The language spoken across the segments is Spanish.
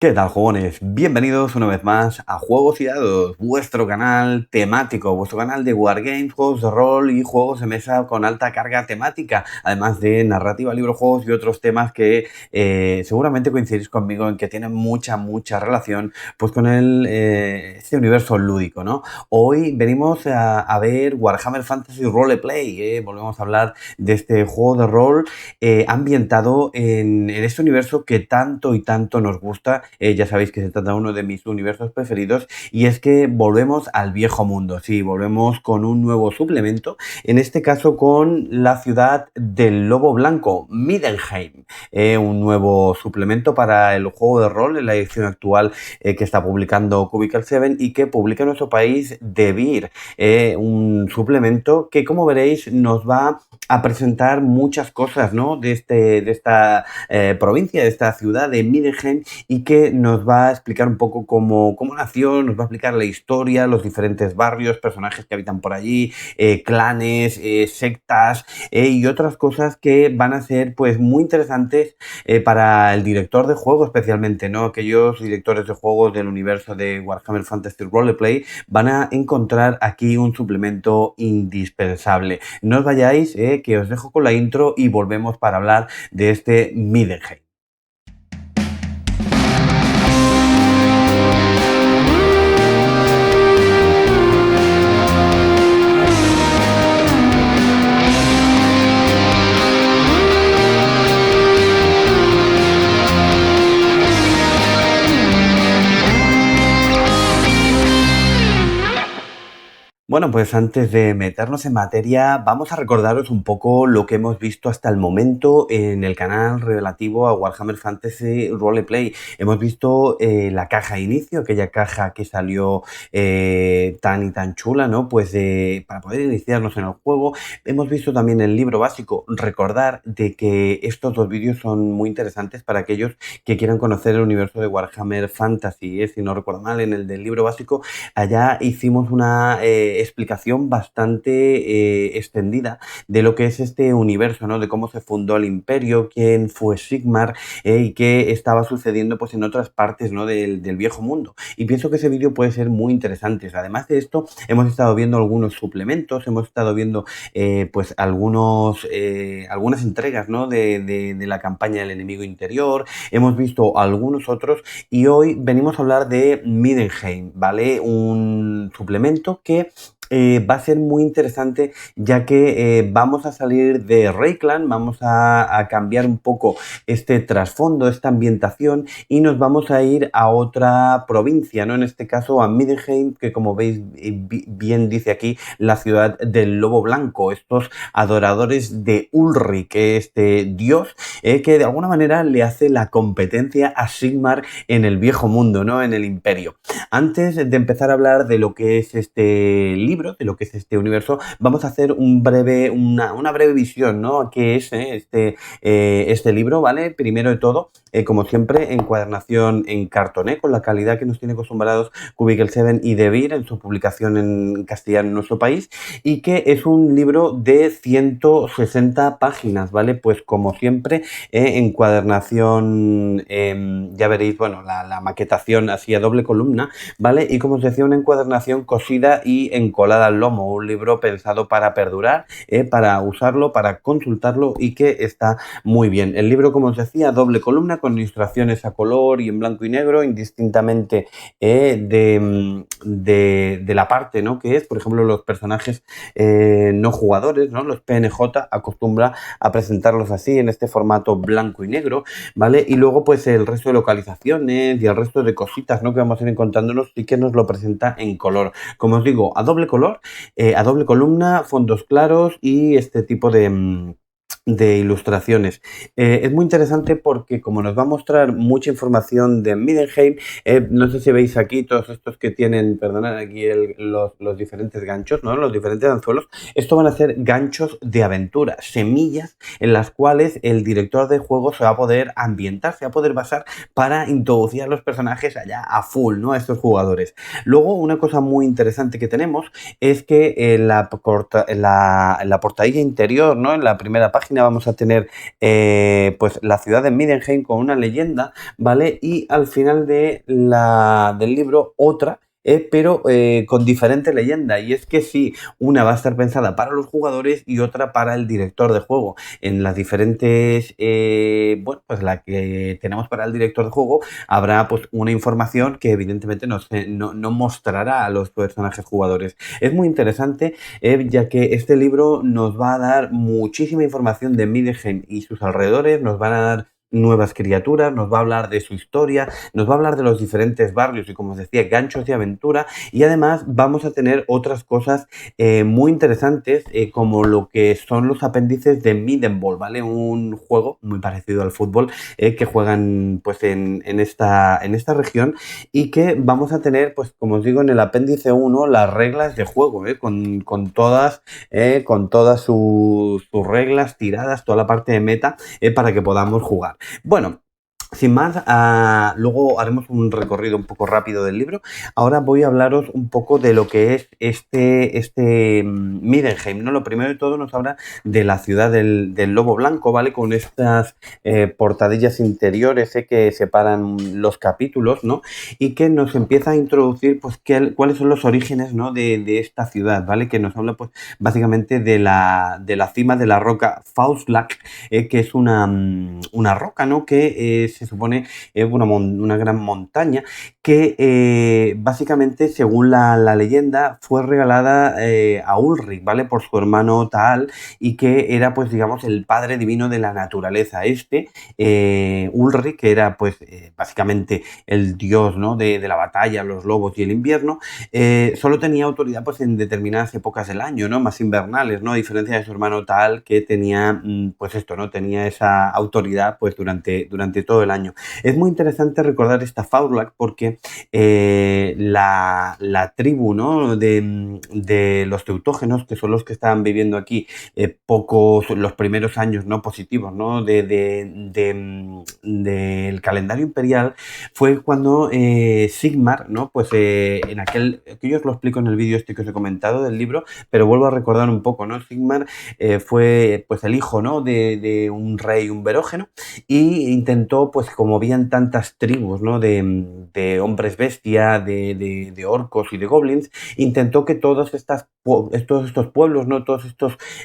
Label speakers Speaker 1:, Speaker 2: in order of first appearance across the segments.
Speaker 1: ¿Qué tal, jugones? Bienvenidos una vez más a Juegos y Dados, vuestro canal temático, vuestro canal de Wargames, juegos de rol y juegos de mesa con alta carga temática, además de narrativa, librojuegos y otros temas que seguramente coincidís conmigo en que tienen mucha relación pues con este universo lúdico, ¿no? Hoy venimos a ver Warhammer Fantasy Roleplay, volvemos a hablar de este juego de rol ambientado en este universo que tanto y tanto nos gusta. Ya sabéis que se trata de uno de mis universos preferidos y es que volvemos al viejo mundo. Sí, volvemos con un nuevo suplemento, en este caso con la ciudad del Lobo Blanco, Middenheim. Un nuevo suplemento para el juego de rol en la edición actual que está publicando Cubicle 7 y que publica en nuestro país Devir. Un suplemento que, como veréis, nos va a presentar muchas cosas, ¿no? de esta provincia, de esta ciudad de Middenheim, y que nos va a explicar un poco cómo nació, nos va a explicar la historia, los diferentes barrios, personajes que habitan por allí, clanes, sectas y otras cosas que van a ser pues muy interesantes para el director de juego especialmente, ¿no? Aquellos directores de juegos del universo de Warhammer Fantasy Roleplay van a encontrar aquí un suplemento indispensable. No os vayáis, que os dejo con la intro y volvemos para hablar de este Middenheim. Bueno, pues antes de meternos en materia, vamos a recordaros un poco lo que hemos visto hasta el momento en el canal relativo a Warhammer Fantasy Roleplay. Hemos visto la caja de inicio, aquella caja que salió tan chula, ¿no? Pues para poder iniciarnos en el juego. Hemos visto también el libro básico. Recordar de que estos dos vídeos son muy interesantes para aquellos que quieran conocer el universo de Warhammer Fantasy. Si no recuerdo mal, en el del libro básico, allá hicimos una explicación bastante extendida de lo que es este universo, ¿no? De cómo se fundó el imperio, quién fue Sigmar y qué estaba sucediendo pues en otras partes, ¿no? del viejo mundo. Y pienso que ese vídeo puede ser muy interesante. Además de esto, hemos estado viendo algunos suplementos, hemos estado viendo pues algunas entregas, ¿no? de la campaña del enemigo interior, hemos visto algunos otros y hoy venimos a hablar de Middenheim, ¿vale? Un suplemento que va a ser muy interesante, ya que vamos a salir de Reikland, vamos a cambiar un poco este trasfondo, esta ambientación, y nos vamos a ir a otra provincia, ¿no? En este caso a Middenheim, que como veis bien dice aquí, la ciudad del Lobo Blanco, estos adoradores de Ulrich, este dios que de alguna manera le hace la competencia a Sigmar en el viejo mundo, ¿no? En el imperio. Antes de empezar a hablar de lo que es este libro, de lo que es este universo, vamos a hacer una breve visión, ¿no? ¿Qué es este libro, ¿vale? Primero de todo, como siempre, encuadernación en cartoné, con la calidad que nos tiene acostumbrados Cubicle 7 y Devir en su publicación en castellano en nuestro país, y que es un libro de 160 páginas, ¿vale? Pues como siempre, encuadernación, ya veréis, bueno, la maquetación así a doble columna, ¿vale? Y como os decía, una encuadernación cosida y encolada al lomo, un libro pensado para perdurar, para usarlo, para consultarlo y que está muy bien. El libro, como os decía, doble columna con ilustraciones a color y en blanco y negro, indistintamente de la parte, ¿no? Que es, por ejemplo, los personajes no jugadores, ¿no? Los PNJ acostumbra a presentarlos así, en este formato blanco y negro, ¿vale? Y luego, pues, el resto de localizaciones y el resto de cositas, ¿no? Que vamos a ir encontrándonos y que nos lo presenta en color. Como os digo, a doble color, a doble columna, fondos claros y este tipo de ilustraciones. Es muy interesante porque como nos va a mostrar mucha información de Middenheim, no sé si veis aquí todos estos que tienen, perdonad aquí los diferentes ganchos, ¿no? Los diferentes anzuelos. Esto van a ser ganchos de aventura, semillas en las cuales el director de juego se va a poder ambientar, se va a poder basar para introducir a los personajes allá a full, ¿no? A estos jugadores. Luego, una cosa muy interesante que tenemos es que en la portadilla interior, ¿no? En la primera página página vamos a tener pues la ciudad de Middenheim con una leyenda, ¿vale? Y al final del libro otra, pero con diferente leyenda. Y es que sí, una va a estar pensada para los jugadores y otra para el director de juego. En las diferentes, bueno, pues la que tenemos para el director de juego habrá pues una información que evidentemente no mostrará a los personajes jugadores. Es muy interesante, ya que este libro nos va a dar muchísima información de Middenheim y sus alrededores, nos van a dar nuevas criaturas, nos va a hablar de su historia, nos va a hablar de los diferentes barrios y, como os decía, ganchos de aventura, y además vamos a tener otras cosas muy interesantes, como lo que son los apéndices de Middenball, ¿vale? Un juego muy parecido al fútbol, que juegan pues en esta región, y que vamos a tener, pues como os digo, en el apéndice 1 las reglas de juego, con todas sus reglas tiradas, toda la parte de meta, para que podamos jugar. Bueno, sin más, luego haremos un recorrido un poco rápido del libro. Ahora voy a hablaros un poco de lo que es este Middenheim, ¿no? Lo primero de todo nos habla de la ciudad del Lobo Blanco, ¿vale? Con estas portadillas interiores, que separan los capítulos, ¿no? Y que nos empieza a introducir, pues, cuáles son los orígenes, ¿no? de esta ciudad, ¿vale? Que nos habla, pues, básicamente de la cima de la roca Faustlack, que es una roca, ¿no? Que se supone es una gran montaña que básicamente, según la leyenda, fue regalada a Ulrich, ¿vale? Por su hermano Taal, y que era, pues, digamos, el padre divino de la naturaleza. Ulrich, que era, pues, básicamente el dios, ¿no? de la batalla, los lobos y el invierno, solo tenía autoridad, pues, en determinadas épocas del año, ¿no? Más invernales, ¿no? A diferencia de su hermano Tal, que tenía, pues esto, ¿no? Tenía esa autoridad, pues, durante todo el año. Es muy interesante recordar esta Faulak porque la tribu, ¿no? de los teutógenos, que son los que estaban viviendo aquí los primeros años, ¿no? Positivos, ¿no? Del calendario imperial, fue cuando Sigmar, ¿no? Pues que yo os lo explico en el vídeo este que os he comentado del libro, pero vuelvo a recordar un poco, ¿no? Sigmar fue, pues, el hijo, ¿no? de un rey umberógeno, y intentó, pues, como habían tantas tribus, ¿no? de hombres bestia, de orcos y de goblins, intentó que todos estos pueblos, ¿no?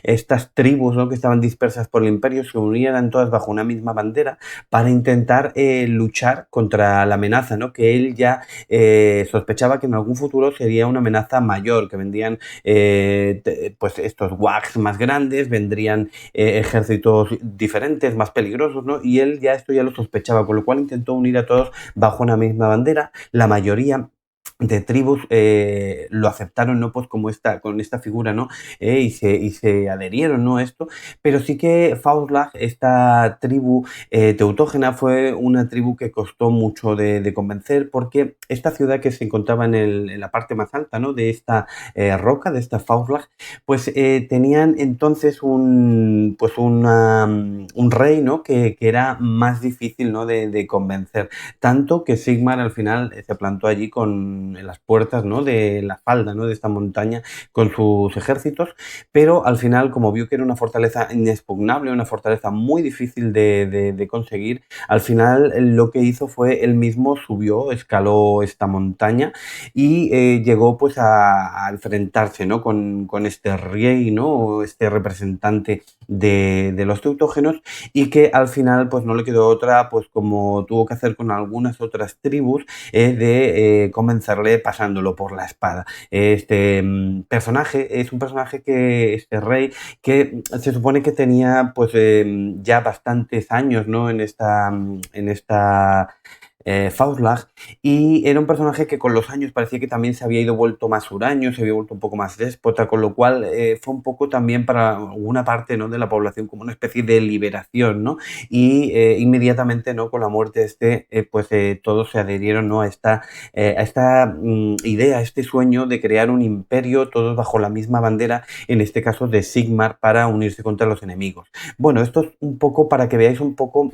Speaker 1: Estas tribus, ¿no? Que estaban dispersas por el imperio, se unieran todas bajo una misma bandera para intentar luchar contra la amenaza, ¿no? Que él ya sospechaba que en algún futuro sería una amenaza mayor, que vendrían pues estos wags más grandes, vendrían ejércitos diferentes, más peligrosos, ¿no? Y él esto ya lo sospechaba, con lo cual intentó unir a todos bajo una misma bandera. La mayoría de tribus lo aceptaron, ¿no? Pues con esta figura, ¿no? Y se adherieron, ¿no? A esto, pero sí que Faustlag, esta tribu teutógena, fue una tribu que costó mucho de convencer, porque esta ciudad, que se encontraba en la parte más alta, ¿no? De esta roca, de esta Faustlag, pues tenían entonces un rey, ¿no? Que era más difícil, ¿no? de convencer, tanto que Sigmar al final se plantó allí en las puertas, ¿no? De la falda, ¿no? De esta montaña, con sus ejércitos, pero al final, como vio que era una fortaleza inexpugnable, una fortaleza muy difícil de conseguir, al final lo que hizo fue él mismo subió, escaló esta montaña, y llegó, pues, a enfrentarse, ¿no? con este rey, ¿no? O este representante de los teutógenos, y que al final, pues, no le quedó otra, pues, como tuvo que hacer con algunas otras tribus, de convencerle pasándolo por la espada. Personaje es un personaje, este rey, que se supone que tenía, pues, ya bastantes años, ¿no? en esta Faustlag, y era un personaje que con los años parecía que también se había ido vuelto más huraño, se había vuelto un poco más déspota, con lo cual fue un poco también para alguna parte, ¿no? de la población como una especie de liberación, ¿no? Y inmediatamente, ¿no? Con la muerte pues todos se adherieron, ¿no? a esta idea, a este sueño de crear un imperio, todos bajo la misma bandera, en este caso de Sigmar, para unirse contra los enemigos. Bueno, esto es un poco para que veáis un poco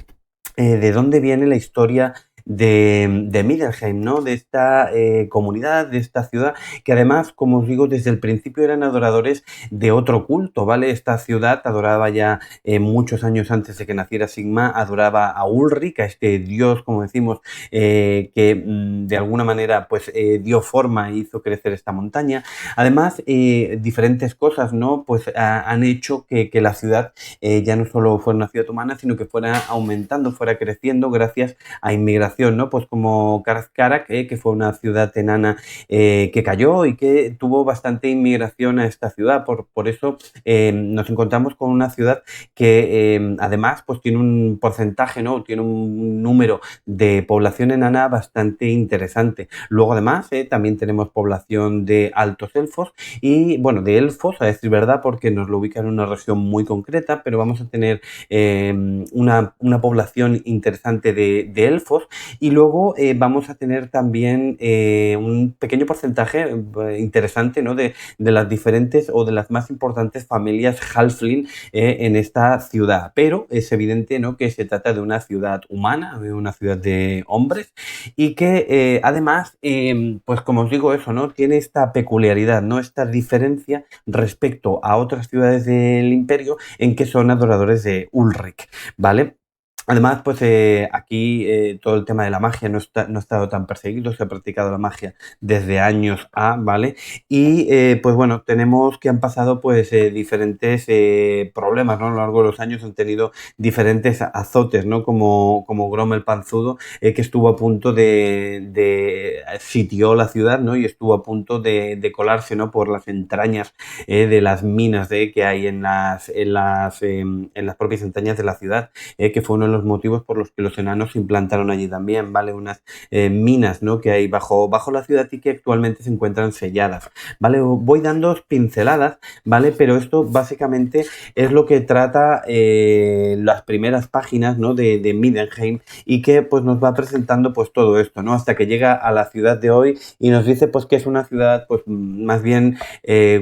Speaker 1: de dónde viene la historia de Middelheim, ¿no? De esta comunidad, de esta ciudad, que además, como os digo, desde el principio eran adoradores de otro culto, ¿vale? Esta ciudad adoraba ya muchos años antes de que naciera Sigma, adoraba a Ulrich, a este dios, como decimos, que de alguna manera pues dio forma e hizo crecer esta montaña. Además, diferentes cosas, ¿no? Pues han hecho que la ciudad ya no solo fuera una ciudad humana, sino que fuera aumentando, fuera creciendo gracias a inmigración, ¿no? Pues como Karak, que fue una ciudad enana que cayó y que tuvo bastante inmigración a esta ciudad. Por eso nos encontramos con una ciudad que además pues tiene un porcentaje, ¿no? Tiene un número de población enana bastante interesante. Luego además también tenemos población de altos elfos y bueno, de elfos, a decir verdad, porque nos lo ubican en una región muy concreta, pero vamos a tener una población interesante de elfos y luego vamos a tener también un pequeño porcentaje interesante, ¿no? De las diferentes o de las más importantes familias Halfling en esta ciudad. Pero es evidente, ¿no? Que se trata de una ciudad humana, de una ciudad de hombres y que además, pues como os digo eso, ¿no? Tiene esta peculiaridad, ¿no? Esta diferencia respecto a otras ciudades del imperio en que son adoradores de Ulrich, ¿vale? Además, pues aquí todo el tema de la magia no ha estado tan perseguido, se ha practicado la magia desde años A, ¿vale? Y pues bueno, tenemos que han pasado pues diferentes problemas, ¿no? A lo largo de los años han tenido diferentes azotes, ¿no? Como Grom el Panzudo, que estuvo a punto sitió la ciudad, ¿no? Y estuvo a punto de colarse, ¿no? Por las entrañas de las minas que hay en las propias entrañas de la ciudad, que fue uno de los motivos por los que los enanos se implantaron allí también, ¿vale? Unas minas, ¿no? Que hay bajo la ciudad y que actualmente se encuentran selladas, ¿vale? Voy dando pinceladas, ¿vale? Pero esto básicamente es lo que trata las primeras páginas, ¿no? De Middenheim y que pues nos va presentando pues todo esto, ¿no? Hasta que llega a la ciudad de hoy y nos dice pues que es una ciudad pues más bien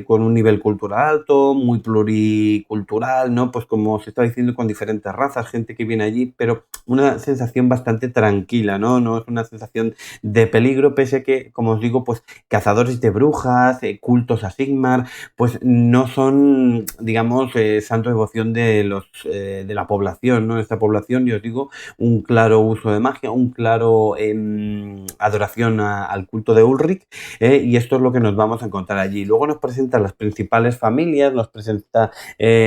Speaker 1: con un nivel cultural alto, muy pluricultural, ¿no? Pues como se está diciendo, con diferentes razas, gente que viene allí, pero una sensación bastante tranquila, ¿no? No es una sensación de peligro, pese a que, como os digo, pues cazadores de brujas, cultos a Sigmar, pues no son, digamos, santo devoción de la población, ¿no? Esta población, yo os digo, un claro uso de magia, un claro adoración al culto de Ulrich, y esto es lo que nos vamos a encontrar allí. Luego nos presenta las principales familias, nos presenta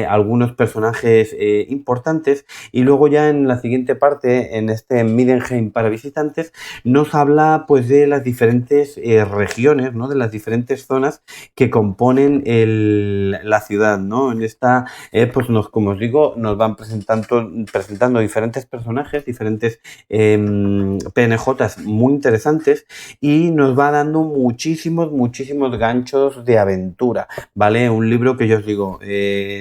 Speaker 1: algunos personajes importantes y luego ya en la siguiente parte, en este Middenheim para visitantes, nos habla pues de las diferentes regiones, ¿no? De las diferentes zonas que componen la ciudad, ¿no? En esta, pues como os digo, nos van presentando diferentes personajes, diferentes PNJs muy interesantes y nos va dando muchísimos ganchos de aventura, ¿vale? Un libro que yo os digo,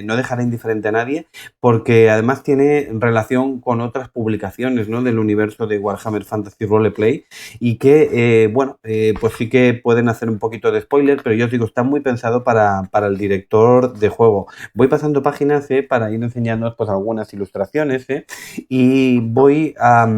Speaker 1: no dejará indiferente a nadie porque además tiene relación con otras publicaciones, ¿no? Del universo de Warhammer Fantasy Roleplay y que, bueno, pues sí que pueden hacer un poquito de spoiler, pero yo os digo, está muy pensado para el director de juego. Voy pasando páginas para ir enseñándoos pues algunas ilustraciones y voy a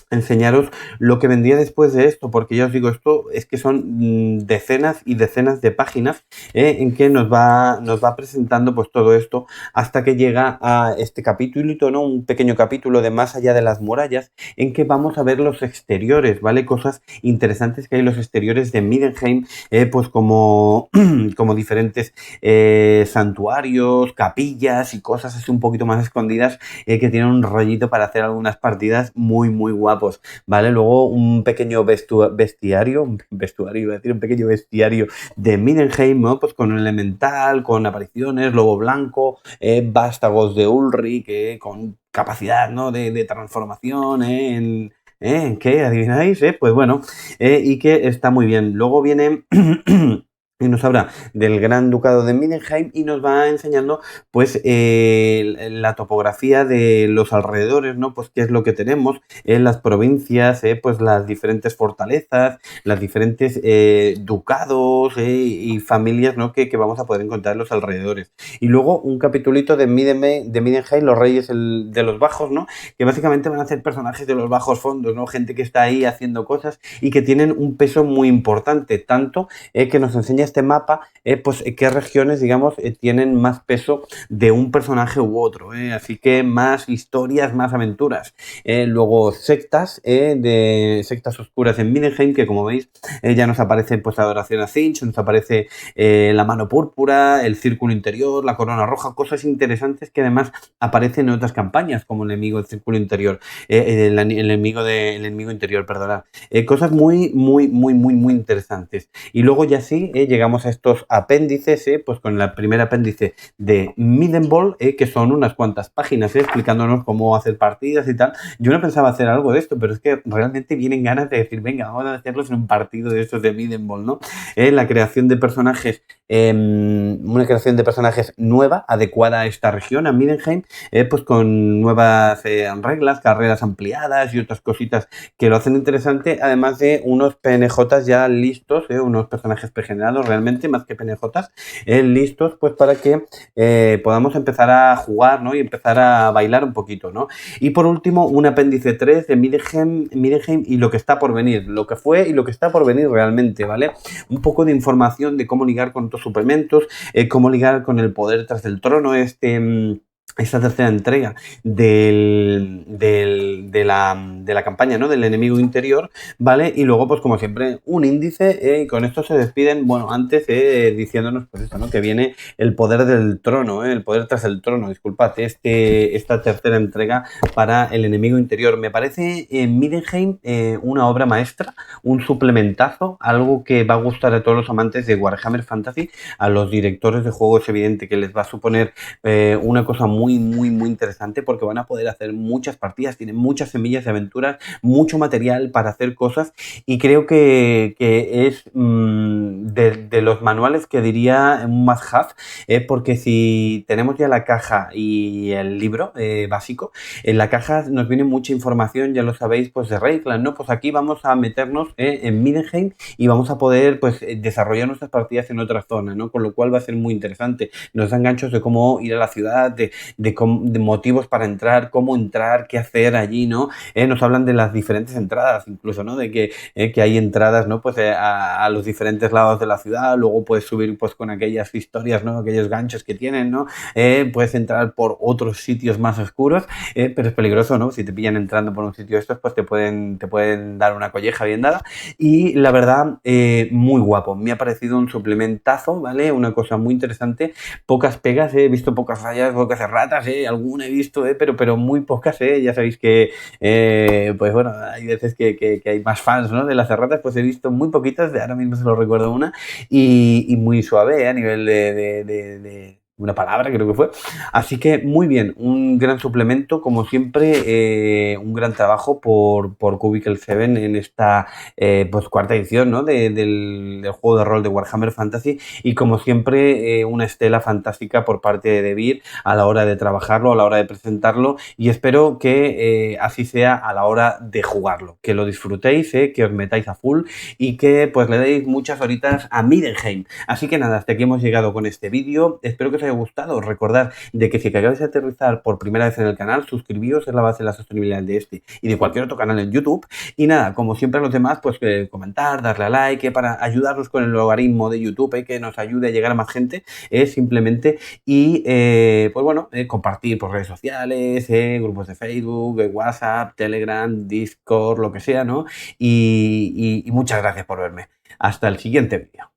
Speaker 1: enseñaros lo que vendría después de esto, porque ya os digo, esto es que son decenas y decenas de páginas en que nos va presentando pues todo esto hasta que llega a este capítulo, ¿no? Un pequeño capítulo de Más allá de las murallas, en que vamos a ver los exteriores, ¿vale? Cosas interesantes que hay en los exteriores de Middenheim, pues como, como diferentes santuarios, capillas y cosas así un poquito más escondidas que tienen un rollito para hacer algunas partidas muy guapas. ¿Vale? Luego un pequeño iba a decir, un pequeño bestiario de Middenheim, ¿no? Pues con un elemental, con apariciones, lobo blanco, vástagos de Ulrich, con capacidad, ¿no? De transformación, ¿En qué? ¿Adivináis? Pues bueno, y que está muy bien. Luego viene y nos habla del Gran Ducado de Mindenheim y nos va enseñando pues la topografía de los alrededores, ¿no? Pues qué es lo que tenemos en las provincias, pues las diferentes fortalezas, las diferentes ducados y familias, ¿no? Que vamos a poder encontrar en los alrededores. Y luego un capitulito de Mindenheim, los reyes de los bajos, ¿no? Que básicamente van a ser personajes de los bajos fondos, ¿no? Gente que está ahí haciendo cosas y que tienen un peso muy importante, tanto que nos enseña este mapa, pues qué regiones, digamos, tienen más peso de un personaje u otro. Así que más historias, más aventuras. Luego sectas, de sectas oscuras en Mindenheim, que como veis ya nos aparece pues Adoración a Tzeentch, nos aparece la mano púrpura, el círculo interior, la corona roja, cosas interesantes que además aparecen en otras campañas, como el enemigo del círculo interior, el enemigo interior, perdona. Cosas muy, muy, muy, muy, muy interesantes. Y luego ya sí, llegamos a estos apéndices, pues con el primer apéndice de Middenball, que son unas cuantas páginas, explicándonos cómo hacer partidas y tal. Yo no pensaba hacer algo de esto, pero es que realmente vienen ganas de decir, venga, vamos a hacerlos en un partido de estos de Middenball, ¿no? La creación de personajes, una creación de personajes nueva, adecuada a esta región, a Middenheim, pues con nuevas reglas, carreras ampliadas y otras cositas que lo hacen interesante, además de unos PNJs ya listos, unos personajes pregenerados realmente, más que PNJs, listos pues para que podamos empezar a jugar, ¿no? Y empezar a bailar un poquito, ¿no? Y por último, un apéndice 3 de Middenheim y lo que está por venir, lo que fue y lo que está por venir realmente, ¿vale? Un poco de información de cómo ligar con otros suplementos, cómo ligar con el poder tras el trono, esta tercera entrega de la campaña, ¿no? Del enemigo interior, ¿vale? Y luego, pues como siempre, un índice, y con esto se despiden, bueno, antes diciéndonos, pues esto, ¿no? Que viene el poder del trono, el poder tras el trono, disculpad, esta tercera entrega para el enemigo interior. Me parece en Middenheim una obra maestra, un suplementazo, algo que va a gustar a todos los amantes de Warhammer Fantasy, a los directores de juego es evidente que les va a suponer una cosa muy, muy, muy interesante porque van a poder hacer muchas partidas, tienen muchas semillas de aventuras, mucho material para hacer cosas y creo que es de los manuales que diría un must-have, porque si tenemos ya la caja y el libro básico, en la caja nos viene mucha información, ya lo sabéis, pues de Reichland, ¿no? Pues aquí vamos a meternos en Middenheim y vamos a poder pues desarrollar nuestras partidas en otra zona, ¿no? Con lo cual va a ser muy interesante. Nos dan ganchos de cómo ir a la ciudad, de motivos para entrar, cómo entrar, qué hacer allí, ¿no? Nos hablan de las diferentes entradas, incluso, ¿no? De que hay entradas, ¿no? Pues a los diferentes lados de la ciudad, luego puedes subir pues con aquellas historias, ¿no? Aquellos ganchos que tienen, ¿no? Puedes entrar por otros sitios más oscuros, pero es peligroso, ¿no? Si te pillan entrando por un sitio de estos, pues te pueden dar una colleja bien dada. Y la verdad, muy guapo. Me ha parecido un suplementazo, ¿vale? Una cosa muy interesante. Pocas pegas, he visto pocas rayas, pocas erratas, alguna he visto, pero muy pocas, ya sabéis que, pues bueno, hay veces que hay más fans, ¿no? De las erratas, pues he visto muy poquitas, de ahora mismo se lo recuerdo una, y muy suave, a nivel de una palabra, creo que fue. Así que muy bien, un gran suplemento, como siempre, un gran trabajo por Cubicle 7 en esta pues cuarta edición, ¿no? Del juego de rol de Warhammer Fantasy y como siempre una estela fantástica por parte de Debir a la hora de trabajarlo, a la hora de presentarlo y espero que así sea a la hora de jugarlo, que lo disfrutéis, que os metáis a full y que pues le deis muchas horitas a Middenheim. Así que nada, hasta aquí hemos llegado con este vídeo, espero que os haya gustado, recordad de que si acabáis de aterrizar por primera vez en el canal, suscribíos, es la base de la sostenibilidad de este y de cualquier otro canal en YouTube y nada, como siempre los demás, pues comentar, darle a like, para ayudarnos con el logaritmo de YouTube, que nos ayude a llegar a más gente, simplemente, y pues bueno, compartir por redes sociales, grupos de Facebook, WhatsApp, Telegram, Discord, lo que sea, ¿no? Y muchas gracias por verme. Hasta el siguiente vídeo.